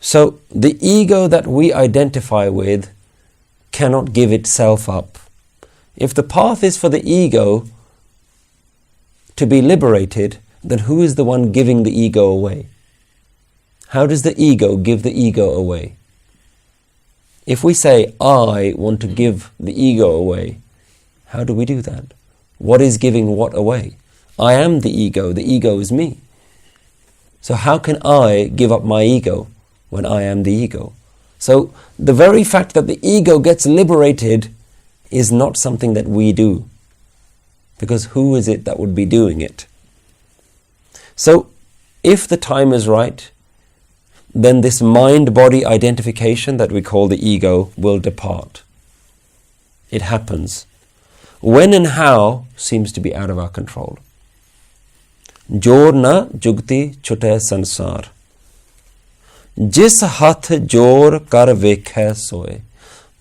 So the ego that we identify with cannot give itself up. If the path is for the ego to be liberated, then who is the one giving the ego away? How does the ego give the ego away? If we say, I want to give the ego away, how do we do that? What is giving what away? I am the ego is me. So how can I give up my ego when I am the ego? So the very fact that the ego gets liberated is not something that we do. Because who is it that would be doing it? So if the time is right, then this mind-body identification that we call the ego will depart. It happens. When and how seems to be out of our control. Jor na jugti chute sansar. Jis hath jor kar vekhe soe.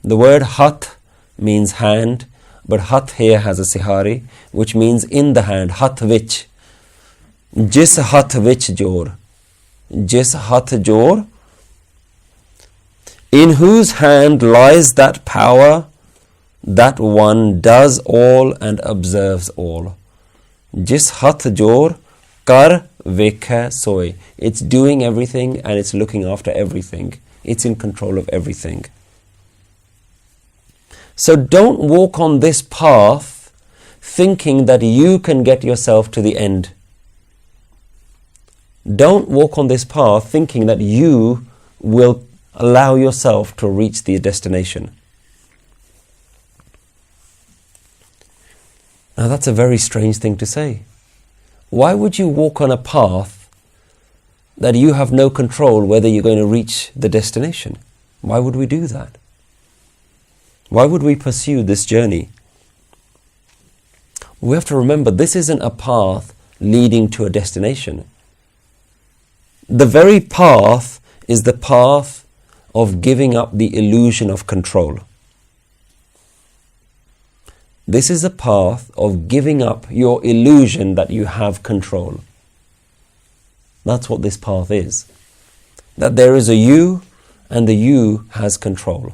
The word hath means hand, but hath here has a sihari, which means in the hand, hath which. Jis hath which jor. Jis hath jor. In whose hand lies that power, that one does all and observes all. Jis hath jor kar vekhe soe. It's doing everything and it's looking after everything. It's in control of everything. So don't walk on this path thinking that you can get yourself to the end. Don't walk on this path thinking that you will allow yourself to reach the destination. Now that's a very strange thing to say. Why would you walk on a path that you have no control whether you're going to reach the destination? Why would we do that? Why would we pursue this journey? We have to remember this isn't a path leading to a destination. The very path is the path of giving up the illusion of control. This is a path of giving up your illusion that you have control. That's what this path is. That there is a you and the you has control.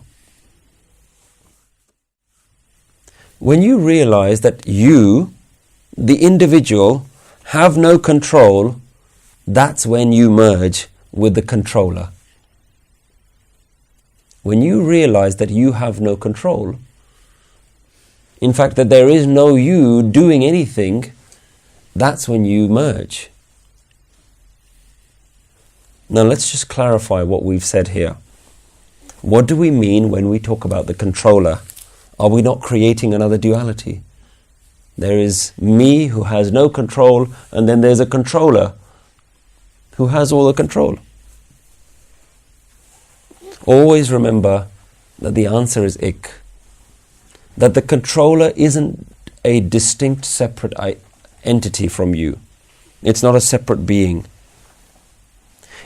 When you realize that you, the individual, have no control, that's when you merge with the controller. When you realize that you have no control, in fact that there is no you doing anything, that's when you merge. Now let's just clarify what we've said here. What do we mean when we talk about the controller? Are we not creating another duality? There is me who has no control, and then there's a controller who has all the control. Always remember that the answer is ik. That the controller isn't a distinct separate entity from you. It's not a separate being.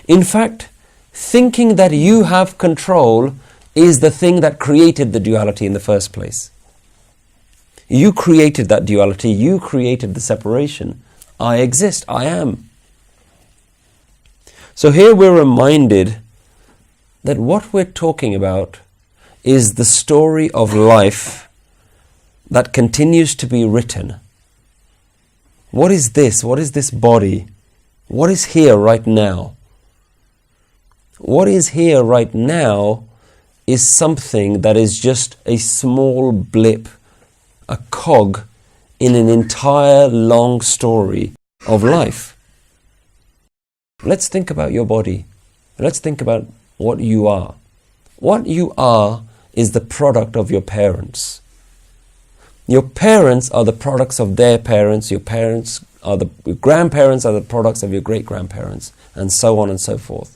In fact, thinking that you have control is the thing that created the duality in the first place. You created that duality, you created the separation. I exist, I am. So here we're reminded that what we're talking about is the story of life that continues to be written. What is this? What is this body? What is here right now? What is here right now is something that is just a small blip, a cog in an entire long story of life. Let's think about your body. Let's think about what you are. What you are is the product of your parents. Your parents are the products of their parents. Your grandparents are the products of your great-grandparents, and so on and so forth.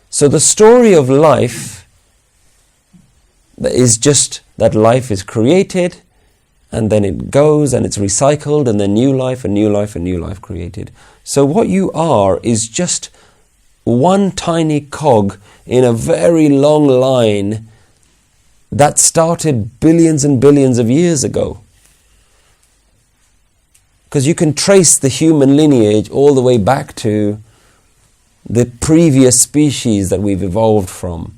So the story of life is just that life is created, and then it goes and it's recycled, and then new life and new life and new life created. So what you are is just one tiny cog in a very long line that started billions and billions of years ago. Because you can trace the human lineage all the way back to the previous species that we've evolved from.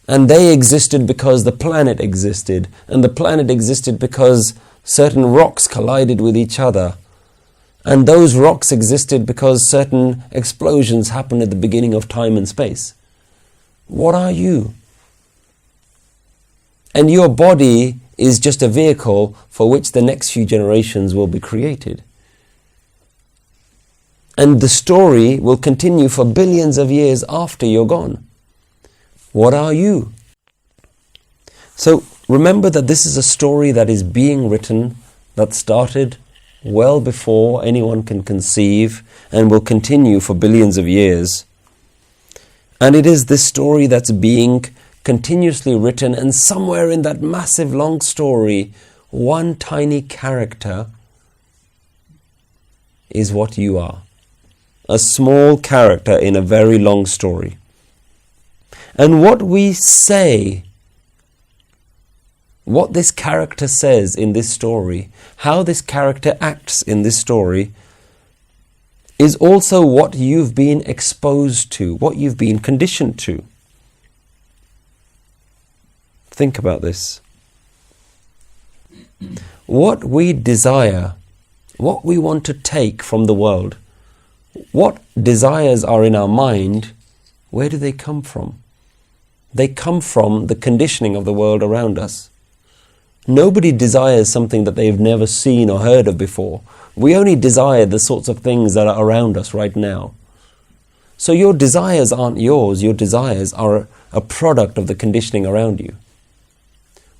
And they existed because the planet existed, and the planet existed because certain rocks collided with each other. And those rocks existed because certain explosions happened at the beginning of time and space. What are you? And your body is just a vehicle for which the next few generations will be created. And the story will continue for billions of years after you're gone. What are you? So remember that this is a story that is being written, that started well before anyone can conceive and will continue for billions of years. And it is this story that's being continuously written, and somewhere in that massive long story, one tiny character is what you are. A small character in a very long story. And what we say, what this character says in this story, how this character acts in this story, is also what you've been exposed to, what you've been conditioned to. Think about this. What we desire, what we want to take from the world, what desires are in our mind, where do they come from? They come from the conditioning of the world around us. Nobody desires something that they've never seen or heard of before. We only desire the sorts of things that are around us right now. So your desires aren't yours, your desires are a product of the conditioning around you.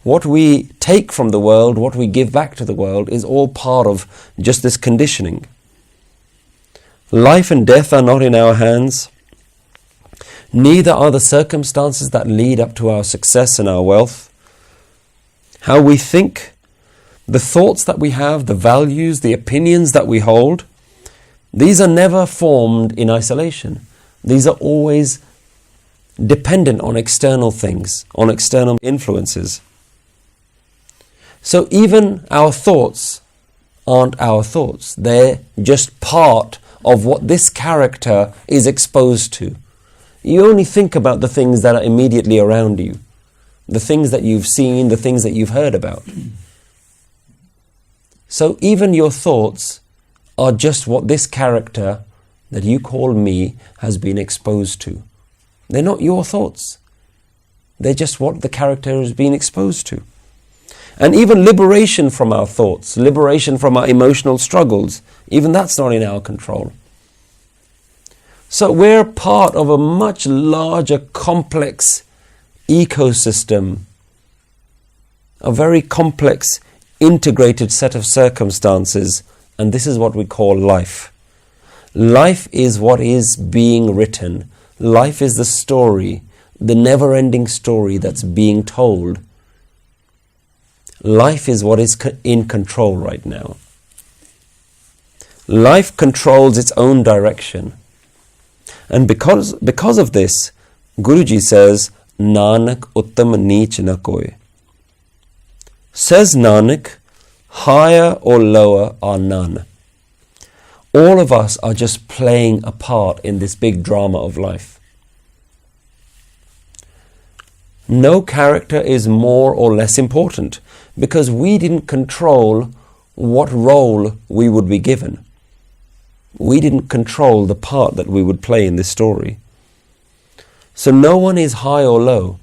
What we take from the world, what we give back to the world, is all part of just this conditioning. Life and death are not in our hands. Neither are the circumstances that lead up to our success and our wealth. How we think, the thoughts that we have, the values, the opinions that we hold, these are never formed in isolation. These are always dependent on external things, on external influences. So even our thoughts aren't our thoughts. They're just part of what this character is exposed to. You only think about the things that are immediately around you, the things that you've seen, the things that you've heard about. So even your thoughts are just what this character that you call me has been exposed to. They're not your thoughts. They're just what the character has been exposed to. And even liberation from our thoughts, liberation from our emotional struggles, even that's not in our control. So we're part of a much larger, complex ecosystem, a very complex, integrated set of circumstances, and this is what we call life. Life is what is being written. Life is the story, the never-ending story that's being told. Life is what is in control right now. Life controls its own direction. And because of this, Guruji says, Nanak uttam neech na koi. Says Nanak, higher or lower are none. All of us are just playing a part in this big drama of life. No character is more or less important because we didn't control what role we would be given. We didn't control the part that we would play in this story. So no one is high or low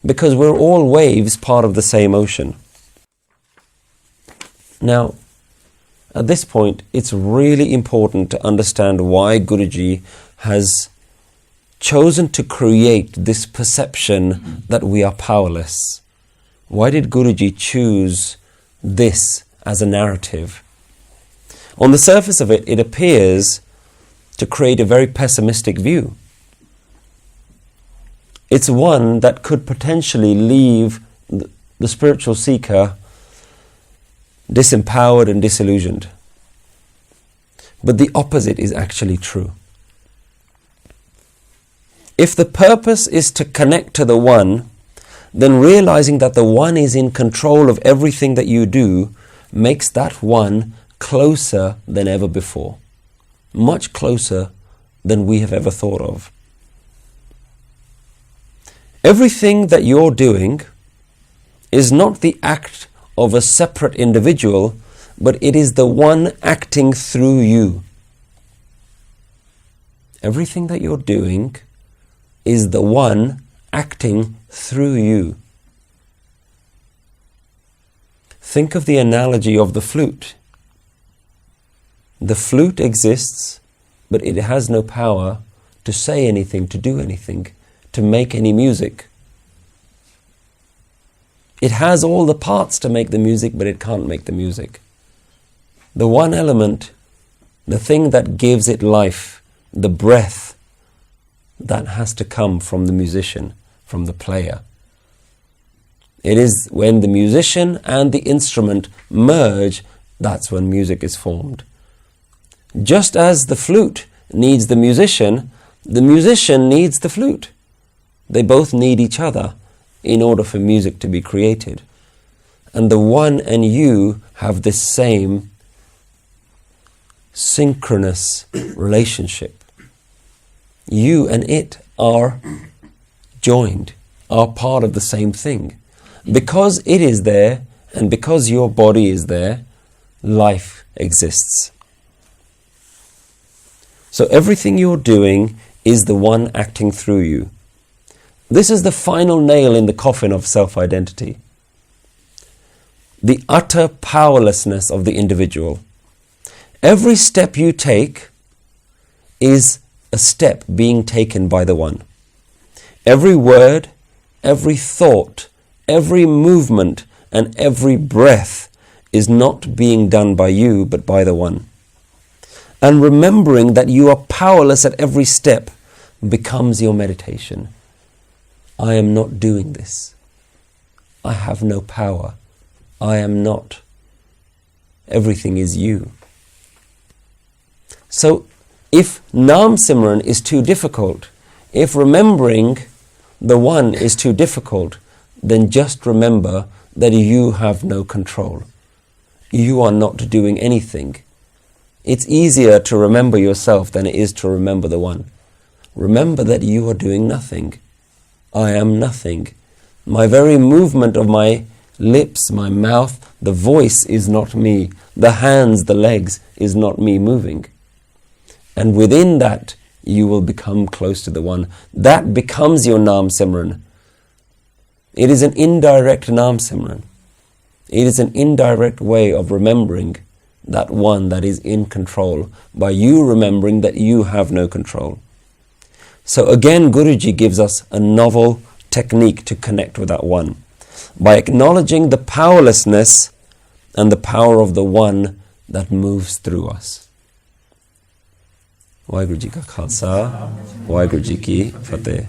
because we're all waves, part of the same ocean. Now, at this point, it's really important to understand why Guruji has chosen to create this perception that we are powerless. Why did Guruji choose this as a narrative? On the surface of it, it appears to create a very pessimistic view. It's one that could potentially leave the spiritual seeker disempowered and disillusioned. But the opposite is actually true. If the purpose is to connect to the One, then realizing that the One is in control of everything that you do makes that One closer than ever before. Much closer than we have ever thought of. Everything that you're doing is not the act of a separate individual, but it is the one acting through you. Everything that you're doing is the one acting through you. Think of the analogy of the flute. The flute exists, but it has no power to say anything, to do anything, to make any music. It has all the parts to make the music, but it can't make the music. The one element, the thing that gives it life, the breath, that has to come from the musician, from the player. It is when the musician and the instrument merge, that's when music is formed. Just as the flute needs the musician needs the flute. They both need each other in order for music to be created. And the one and you have this same synchronous relationship. You and it are joined, are part of the same thing. Because it is there, and because your body is there, life exists. So everything you're doing is the one acting through you. This is the final nail in the coffin of self-identity. The utter powerlessness of the individual. Every step you take is a step being taken by the one. Every word, every thought, every movement, and every breath is not being done by you, but by the one. And remembering that you are powerless at every step becomes your meditation. I am not doing this. I have no power. I am not. Everything is you. So, if Naam Simran is too difficult, if remembering the one is too difficult, then just remember that you have no control. You are not doing anything. It's easier to remember yourself than it is to remember the one. Remember that you are doing nothing. I am nothing. My very movement of my lips, my mouth, the voice is not me. The hands, the legs is not me moving. And within that, you will become close to the one. That becomes your Naam Simran. It is an indirect Naam Simran. It is an indirect way of remembering that one that is in control, by you remembering that you have no control. So again, Guruji gives us a novel technique to connect with that one, by acknowledging the powerlessness and the power of the one that moves through us. Waheguru Ji Ka Khalsa, Waheguru Ji Ki Fateh.